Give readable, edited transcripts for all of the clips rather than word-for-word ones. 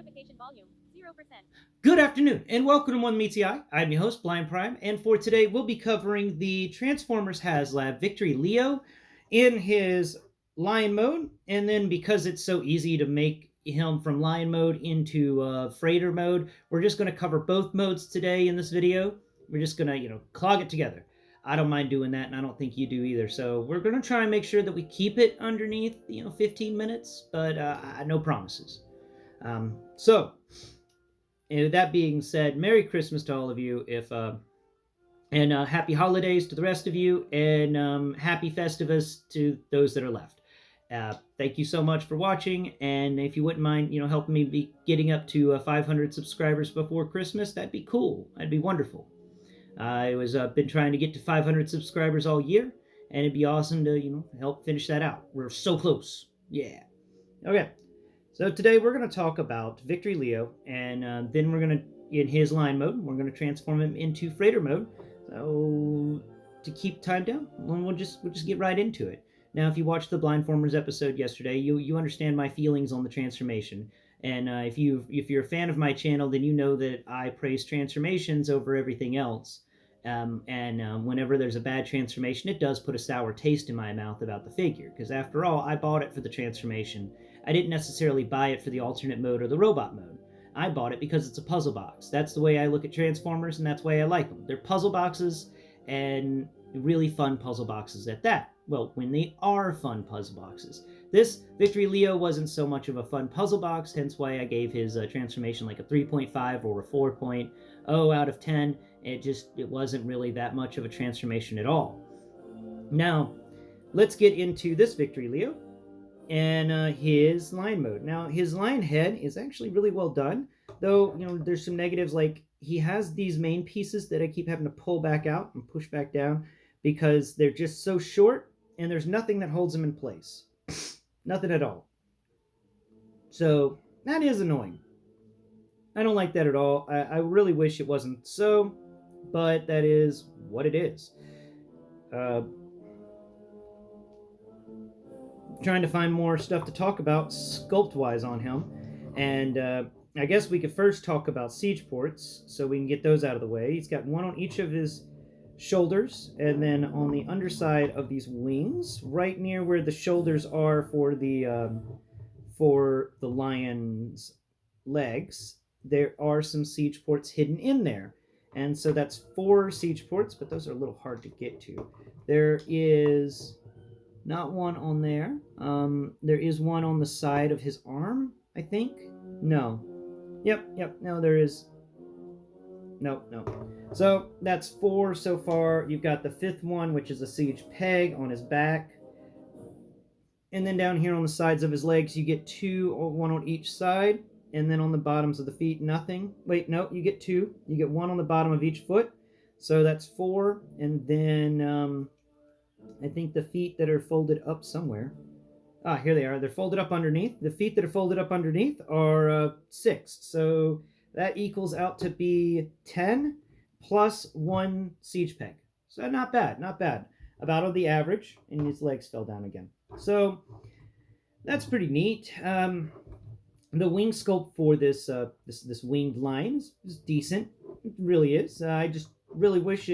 Notification volume 0%. Good afternoon, and welcome to M.M.E. I'm your host, Blind Prime, and for today we'll be covering the Transformers Haslab Victory Leo in his Lion mode, and then because it's so easy to make him from Lion mode into Freighter mode, we're just going to cover both modes today in this video. We're just going to, clog it together. I don't mind doing that, and I don't think you do either, so we're going to try and make sure that we keep it underneath, 15 minutes, but no promises. So, that being said, Merry Christmas to all of you. And happy holidays to the rest of you, and happy Festivus to those that are left. Thank you so much for watching, and if you wouldn't mind, helping me be getting up to 500 subscribers before Christmas, that'd be cool. That'd be wonderful. I was been trying to get to 500 subscribers all year, and it'd be awesome to help finish that out. We're so close. Yeah. Okay. So today we're going to talk about Victory Leo, and then we're going to, in his line mode, we're going to transform him into freighter mode. So to keep time down, we'll just get right into it. Now, if you watched the Blindformers episode yesterday, you understand my feelings on the transformation. And if you're a fan of my channel, then you know that I praise transformations over everything else. Whenever there's a bad transformation, it does put a sour taste in my mouth about the figure, because after all, I bought it for the transformation. I didn't necessarily buy it for the alternate mode or the robot mode. I bought it because it's a puzzle box. That's the way I look at Transformers, and that's why I like them. They're puzzle boxes, and really fun puzzle boxes at that. Well, when they are fun puzzle boxes. This Victory Leo wasn't so much of a fun puzzle box, hence why I gave his transformation like a 3.5 or a 4.0 out of 10. It wasn't really that much of a transformation at all. Now, let's get into this Victory Leo and his line mode. Now, his line head is actually really well done, though, there's some negatives, like he has these main pieces that I keep having to pull back out and push back down because they're just so short, and there's nothing that holds them in place. Nothing at all. So, that is annoying. I don't like that at all. I really wish it wasn't so, but that is what it is. Trying to find more stuff to talk about sculpt-wise on him, and I guess we could first talk about siege ports, so we can get those out of the way. He's got one on each of his shoulders, and then on the underside of these wings, right near where the shoulders are for the lion's legs, there are some siege ports hidden in there. And so that's 4 siege ports, but those are a little hard to get to. There is not one on there. There is one on the side of his arm, I think. No. Yep. No, there is. No. So that's 4 so far. You've got the 5th one, which is a siege peg on his back. And then down here on the sides of his legs, you get 2, one on each side. And then on the bottoms of the feet, nothing. Wait, no, you get 2. You get 1 on the bottom of each foot. So that's 4. And then I think the feet that are folded up somewhere. Here they are. They're folded up underneath. The feet that are folded up underneath are 6. So that equals out to be 10 plus 1 siege peg. So not bad. About on the average. And his legs fell down again. So that's pretty neat. The wing sculpt for this winged lion is decent. It really is. I just really wish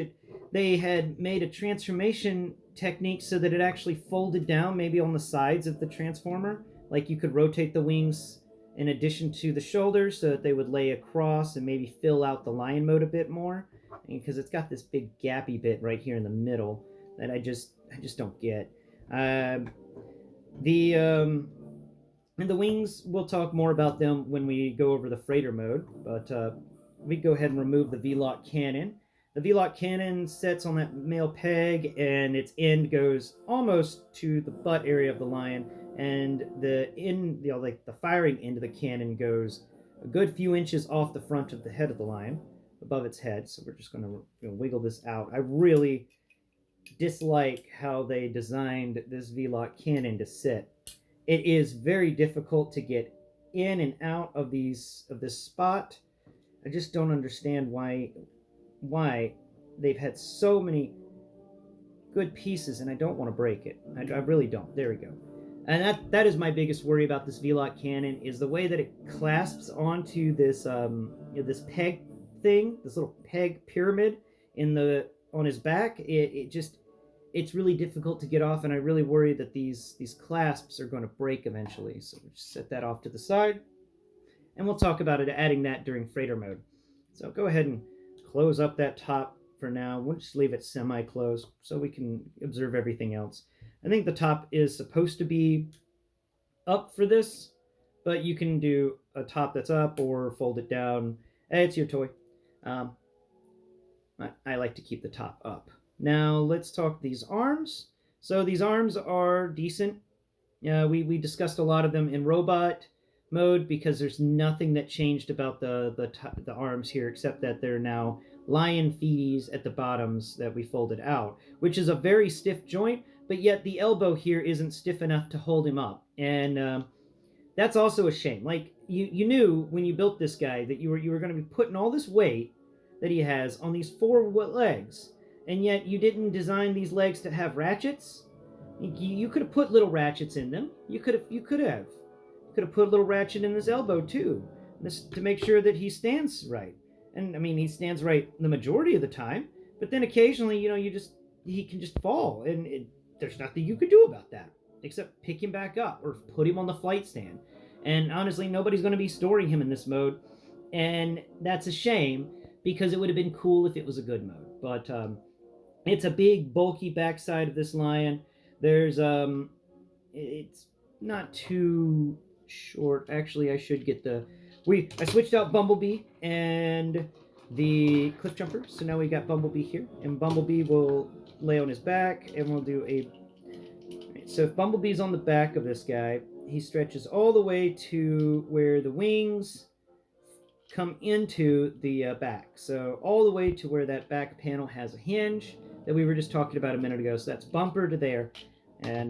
they had made a transformation technique so that it actually folded down maybe on the sides of the transformer. Like you could rotate the wings in addition to the shoulders so that they would lay across and maybe fill out the lion mode a bit more. Because it's got this big gappy bit right here in the middle that I just don't get. And the wings, we'll talk more about them when we go over the freighter mode, but we go ahead and remove the V-lock cannon. The V-lock cannon sits on that male peg, and its end goes almost to the butt area of the lion, and the firing end of the cannon goes a good few inches off the front of the head of the lion, above its head. So we're just going to wiggle this out. I really dislike how they designed this V-lock cannon to sit. It is very difficult to get in and out of this spot. I just don't understand why they've had so many good pieces, and I don't want to break it. I really don't. There we go. And that is my biggest worry about this V-Lock cannon, is the way that it clasps onto this this peg thing, this little peg pyramid on his back. It just, it's really difficult to get off, and I really worry that these clasps are going to break eventually. So we'll just set that off to the side, and we'll talk about it adding that during freighter mode. So go ahead and close up that top for now. We'll just leave it semi-closed so we can observe everything else. I think the top is supposed to be up for this, but you can do a top that's up or fold it down. It's your toy. Um, I like to keep the top up. Now let's talk these arms. So these arms are decent. We discussed a lot of them in robot mode because there's nothing that changed about the arms here except that they're now lion feeties at the bottoms that we folded out, which is a very stiff joint, but yet the elbow here isn't stiff enough to hold him up, and that's also a shame. Like you knew when you built this guy that you were going to be putting all this weight that he has on these four legs, and yet you didn't design these legs to have ratchets. You could have put little ratchets in them. You could have put a little ratchet in his elbow too, this to make sure that he stands right. And I mean, he stands right the majority of the time, but then occasionally, he can just fall, and there's nothing you could do about that except pick him back up or put him on the flight stand. And honestly, nobody's going to be storing him in this mode, and that's a shame because it would have been cool if it was a good mode. But it's a big, bulky backside of this lion. There's it's not too short. Actually, I should get I switched out Bumblebee and the Cliff Jumper, so now we got Bumblebee here, and Bumblebee will lay on his back, and we'll do a. So if Bumblebee's on the back of this guy, he stretches all the way to where the wings come into the back. So all the way to where that back panel has a hinge that we were just talking about a minute ago. So that's bumper to there. And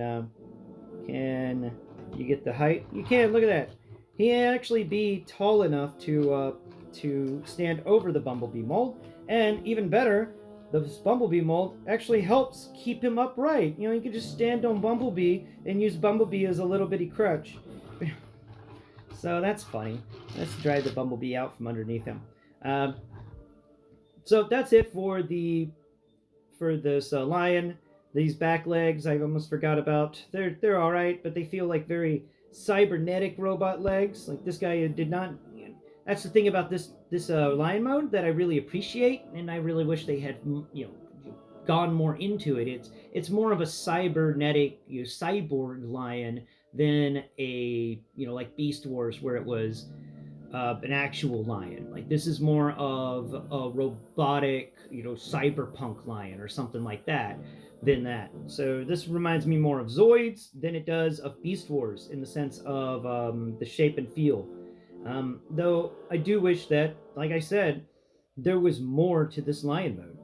can you get the height? You can. Look at that. He actually be tall enough to stand over the Bumblebee mold, and even better, the Bumblebee mold actually helps keep him upright. You can just stand on Bumblebee and use Bumblebee as a little bitty crutch. So that's funny. Let's drag the Bumblebee out from underneath him. So that's it for this lion. These back legs I almost forgot about. They're all right, but they feel like very cybernetic robot legs. Like this guy did not. That's the thing about this lion mode that I really appreciate, and I really wish they had gone more into it. It's more of a cybernetic cyborg lion than a like Beast Wars where it was an actual lion. Like this is more of a robotic cyberpunk lion or something like that than that. So this reminds me more of Zoids than it does of Beast Wars in the sense of the shape and feel. Though I do wish that, like I said, there was more to this lion mode.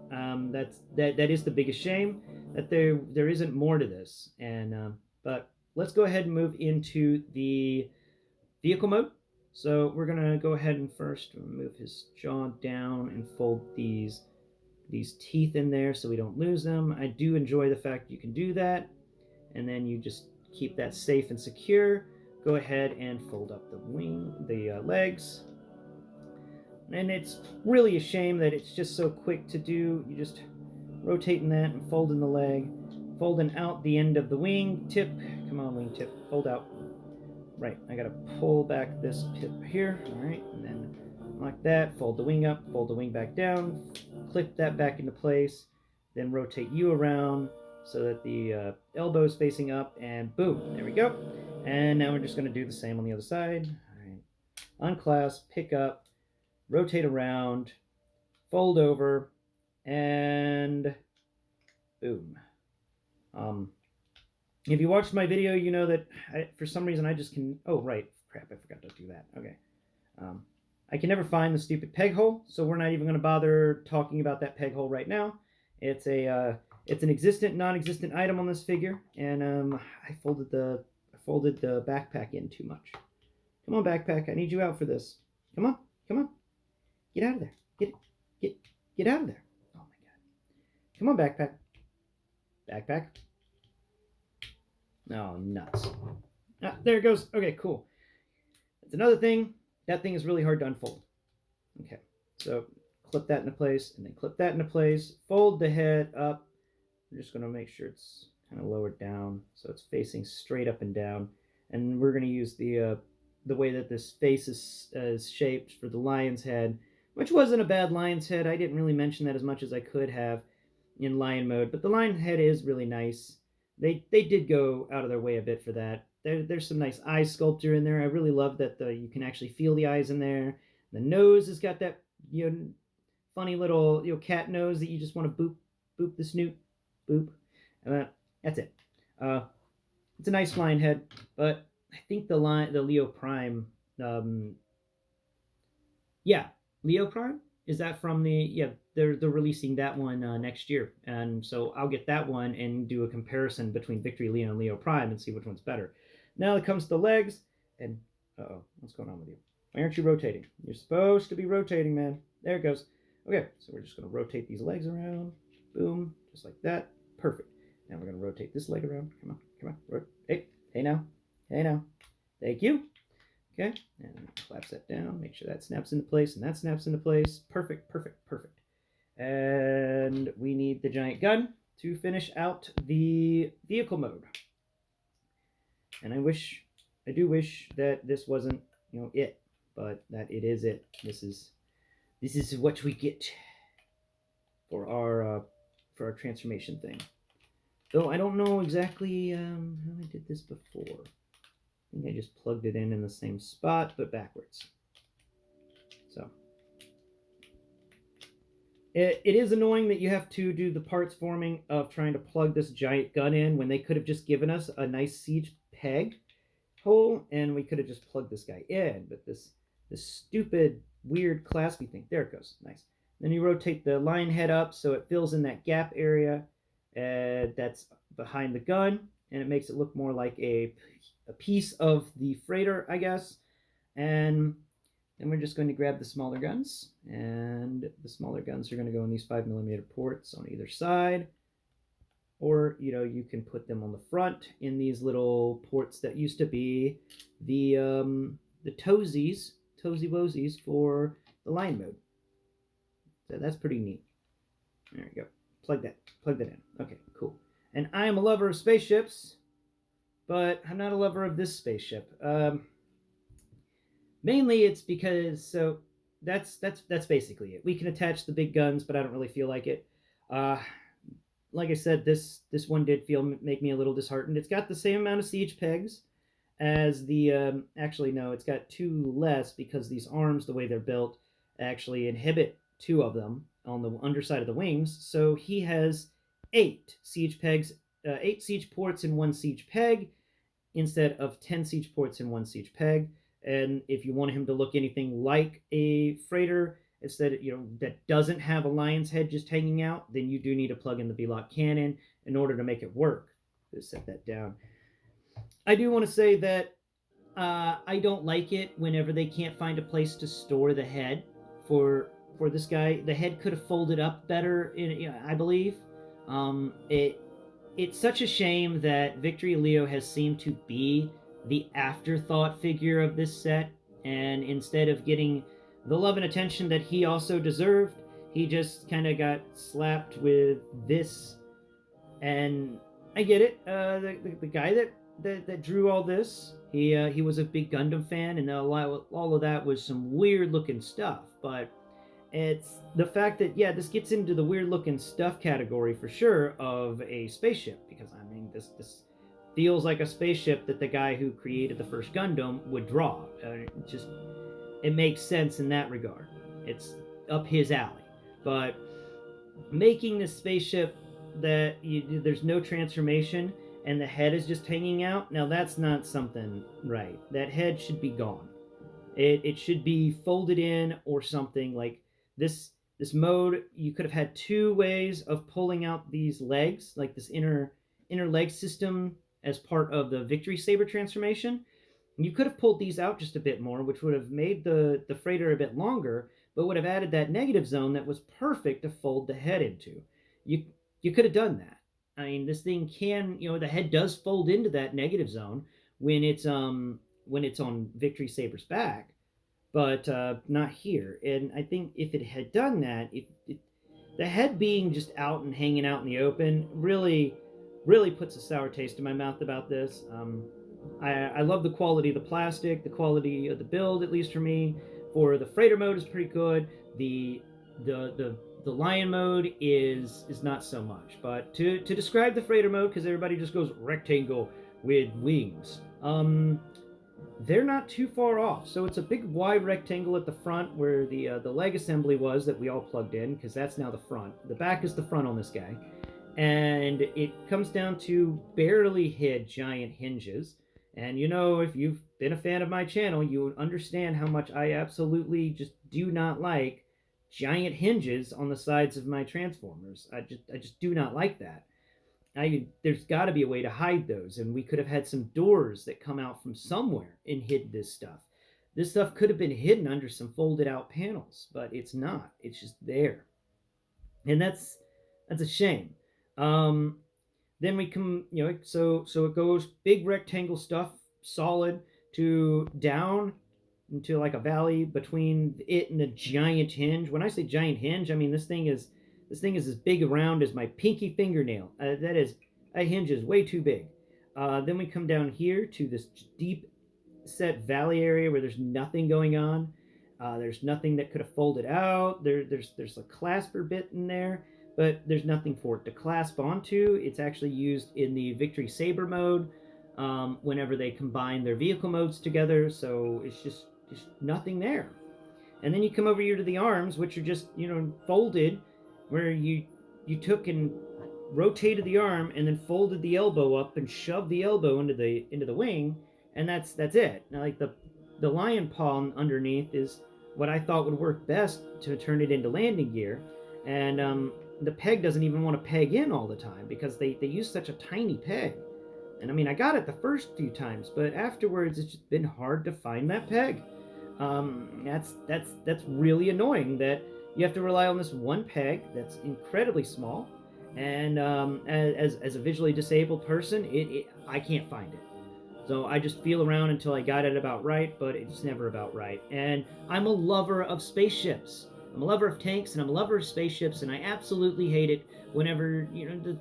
That is the biggest shame, that there isn't more to this. And but let's go ahead and move into the vehicle mode. So we're gonna go ahead and first move his jaw down and fold these teeth in there so we don't lose them. I do enjoy the fact you can do that, and then you just keep that safe and secure. Go ahead and fold up the legs. And it's really a shame that it's just so quick to do. You just rotating that and folding the leg, folding out the end of the wing tip. Come on, wing tip, fold out. Right, I gotta pull back this tip here. All right, and then like that, fold the wing up, fold the wing back down, clip that back into place, then rotate you around so that the elbow is facing up, and boom, there we go. And now we're just going to do the same on the other side. All right. Unclasp, pick up, rotate around, fold over, and boom. If you watched my video, you know that for some reason I just can... Oh, right. Crap, I forgot to do that. Okay. I can never find the stupid peg hole, so we're not even going to bother talking about that peg hole right now. It's an existent, non-existent item on this figure, and I folded the backpack in too much. Come on, backpack. I need you out for this. Come on. Come on. Get out of there. Get out of there. Oh, my God. Come on, backpack. Backpack. Oh, nuts. Ah, there it goes. Okay, cool. That's another thing. That thing is really hard to unfold. Okay, so clip that into place, and then clip that into place. Fold the head up. I'm just going to make sure it's kind of lowered down so it's facing straight up and down. And we're going to use the way that this face is shaped for the lion's head, which wasn't a bad lion's head. I didn't really mention that as much as I could have in lion mode, but the lion head is really nice. They did go out of their way a bit for that. There's some nice eye sculpture in there. I really love that you can actually feel the eyes in there. The nose has got that funny little cat nose that you just want to boop the snoot, boop. That's it. It's a nice lion head, but I think the Leo Prime, yeah, Leo Prime, is that from they're releasing that one next year, and so I'll get that one and do a comparison between Victory Leo and Leo Prime and see which one's better. Now it comes to the legs, and what's going on with you? Why aren't you rotating? You're supposed to be rotating, man. There it goes. Okay, so we're just going to rotate these legs around. Boom, just like that. Perfect. Now we're going to rotate this leg around. Come on. Hey now. Thank you. Okay, and collapse that down. Make sure that snaps into place, and that snaps into place. Perfect. And we need the giant gun to finish out the vehicle mode. And I do wish that this wasn't, it, but that it is it. This is what we get for our transformation thing. Though I don't know exactly how I did this before. I think I just plugged it in the same spot, but backwards. So it is annoying that you have to do the parts forming of trying to plug this giant gun in when they could have just given us a nice siege peg hole, and we could have just plugged this guy in. But this stupid, weird, claspy thing. There it goes. Nice. Then you rotate the lion head up so it fills in that gap area that's behind the gun, and it makes it look more like a piece of the freighter, I guess. And then we're just going to grab the smaller guns, and the smaller guns are going to go in these 5mm ports on either side, or you can put them on the front in these little ports that used to be the toesy woesies for the line mode. So that's pretty neat. There we go. Plug that in. Okay, cool. And I am a lover of spaceships, but I'm not a lover of this spaceship. Mainly it's because that's basically it. We can attach the big guns, but I don't really feel like it. Like I said, this one did make me a little disheartened. It's got the same amount of siege pegs as the actually no, it's got 2 less because these arms, the way they're built, actually inhibit 2 of them on the underside of the wings. So he has 8 siege pegs, 8 siege ports in 1 siege peg, instead of 10 siege ports in 1 siege peg. And if you want him to look anything like a freighter, instead that doesn't have a lion's head just hanging out, then you do need to plug in the V-lock cannon in order to make it work. Just set that down. I do want to say that I don't like it whenever they can't find a place to store the head for this guy. The head could have folded up better, I believe. It's such a shame that Victory Leo has seemed to be the afterthought figure of this set, and instead of getting the love and attention that he also deserved, he just kind of got slapped with this. And I get it. The guy that drew all this, he was a big Gundam fan, and all of that was some weird looking stuff. But it's the fact that this gets into the weird looking stuff category for sure of a spaceship, because I mean this feels like a spaceship that the guy who created the first Gundam would draw. It makes sense in that regard. It's up his alley. But making this spaceship that there's no transformation and the head is just hanging out, now that's not something right. That head should be gone. It should be folded in or something. Like this mode, you could have had 2 ways of pulling out these legs, like this inner leg system as part of the Victory Saber transformation. You could have pulled these out just a bit more, which would have made the freighter a bit longer, but would have added that negative zone that was perfect to fold the head into. You could have done that. I mean, this thing can, the head does fold into that negative zone when it's on Victory Saber's back, but not here. And I think if it had done that, the head being just out and hanging out in the open really puts a sour taste in my mouth about this. I love the quality of the plastic, the quality of the build, at least for me. For the freighter mode is pretty good. The lion mode is not so much. But to describe the freighter mode, because everybody just goes rectangle with wings. They're not too far off. So it's a big wide rectangle at the front where the leg assembly was that we all plugged in, because that's now the front. The back is the front on this guy, and it comes down to barely hid giant hinges. And if you've been a fan of my channel, you understand how much I absolutely just do not like giant hinges on the sides of my Transformers. I just do not like that. There's got to be a way to hide those, and we could have had some doors that come out from somewhere and hid this stuff. This stuff could have been hidden under some folded out panels, but it's not. It's just there, and that's a shame. Um, then we come, so it goes big rectangle stuff, solid, to down into like a valley between it and the giant hinge. When I say giant hinge, I mean this thing is as big around as my pinky fingernail. That hinge is way too big. Then we come down here to this deep set valley area where there's nothing going on. There's nothing that could have folded out. There's a clasper bit in there, but there's nothing for it to clasp onto. It's actually used in the Victory Saber mode whenever they combine their vehicle modes together. So it's just nothing there. And then you come over here to the arms, which are just folded, where you took and rotated the arm and then folded the elbow up and shoved the elbow into the wing, and that's it. Now, like the lion paw underneath is what I thought would work best to turn it into landing gear, and the peg doesn't even want to peg in all the time because they use such a tiny peg. And I mean, I got it the first few times, but afterwards it's just been hard to find that peg. That's really annoying that you have to rely on this one peg that's incredibly small, and as a visually disabled person, I can't find it. So I just feel around until I got it about right, but it's never about right. And I'm a lover of spaceships. I'm a lover of tanks, and I'm a lover of spaceships, and I absolutely hate it whenever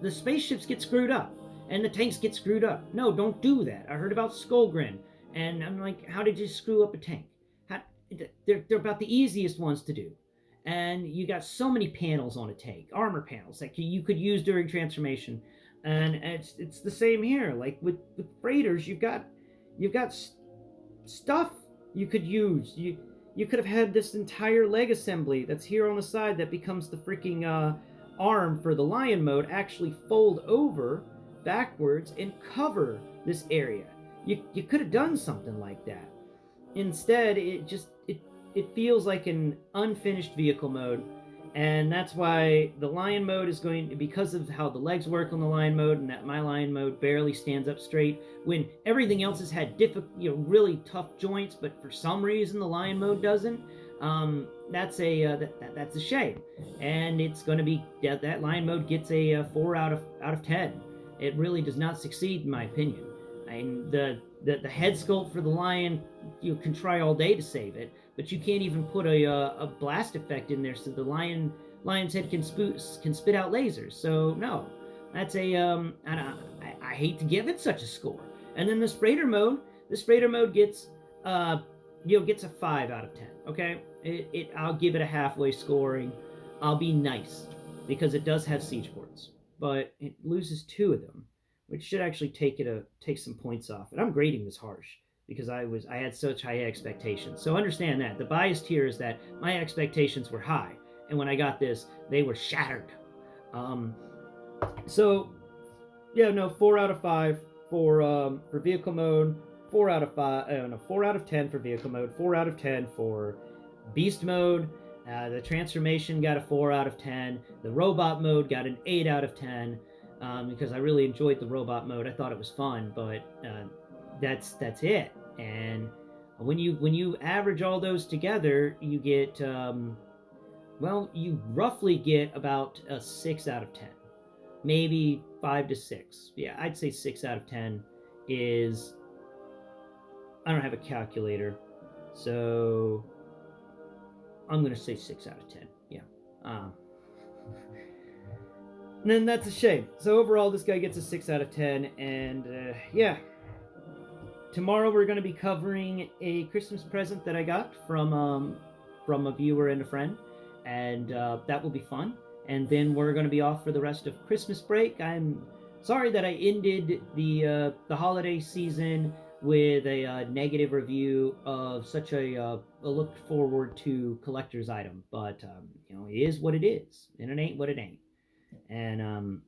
the spaceships get screwed up and the tanks get screwed up. No, don't do that. I heard about Skullgrin, and I'm like, how did you screw up a tank? They're about the easiest ones to do. And you got so many panels on a tank, armor panels that you could use during transformation. And it's the same here. Like with freighters, you've got stuff you could use. You could have had this entire leg assembly that's here on the side that becomes the freaking arm for the lion mode actually fold over backwards and cover this area. You could have done something like that. Instead, it feels like an unfinished vehicle mode, and that's why the lion mode is going to, because of how the legs work on the lion mode, and that my lion mode barely stands up straight when everything else has had really tough joints, but for some reason the lion mode doesn't. That's a shame, and it's going to be that lion mode gets a 4 out of 10. It really does not succeed in my opinion. And the head sculpt for the lion, you can try all day to save it, but you can't even put a blast effect in there so the lion's head can spit out lasers. So no, that's I hate to give it such a score. And then this freighter mode gets gets a 5 out of 10. Okay, I'll give it a halfway scoring. I'll be nice because it does have siege ports, but it loses 2 of them, which should actually take some points off. And I'm grading this harsh because I had such high expectations. So understand that the bias here is that my expectations were high, and when I got this, they were shattered. So yeah, no, 4 out of 5 for vehicle mode, 4 out of 5, no, 4 out of 10 for vehicle mode, 4 out of 10 for beast mode. The transformation got a 4 out of 10. The robot mode got an 8 out of 10. Because I really enjoyed the robot mode. I thought it was fun, but that's it. And when you average all those together, you get you roughly get about a 6 out of 10. maybe 5 to 6. Yeah, I'd say 6 out of 10 is. I don't have a calculator, so I'm gonna say 6 out of 10. Yeah. And then that's a shame. So overall, this guy gets a 6 out of 10, and yeah. Tomorrow we're going to be covering a Christmas present that I got from a viewer and a friend, and that will be fun. And then we're going to be off for the rest of Christmas break. I'm sorry that I ended the holiday season with a negative review of such a look forward to collector's item, but it is what it is, and it ain't what it ain't. And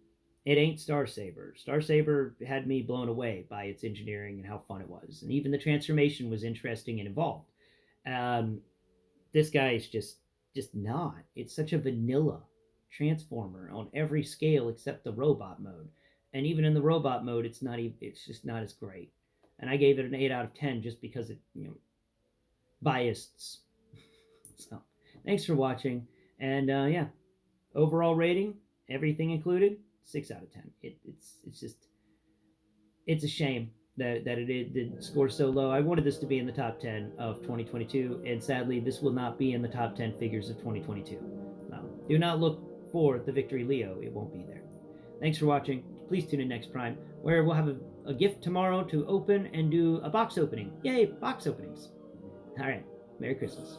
it ain't Star Saber. Star Saber had me blown away by its engineering and how fun it was, and even the transformation was interesting and involved. Um, this guy is just not. It's such a vanilla transformer on every scale except the robot mode, and even in the robot mode, it's not even. It's just not as great. And I gave it an 8 out of 10 just because it biased. So thanks for watching, and yeah, overall rating, everything included, 6 out of 10. It's just it's a shame that it did score so low. I wanted this to be in the top 10 of 2022, and sadly, this will not be in the top 10 figures of 2022. Do not look for the Victory Leo; it won't be there. Thanks for watching. Please tune in next Prime, where we'll have a gift tomorrow to open and do a box opening. Yay, box openings! All right, Merry Christmas.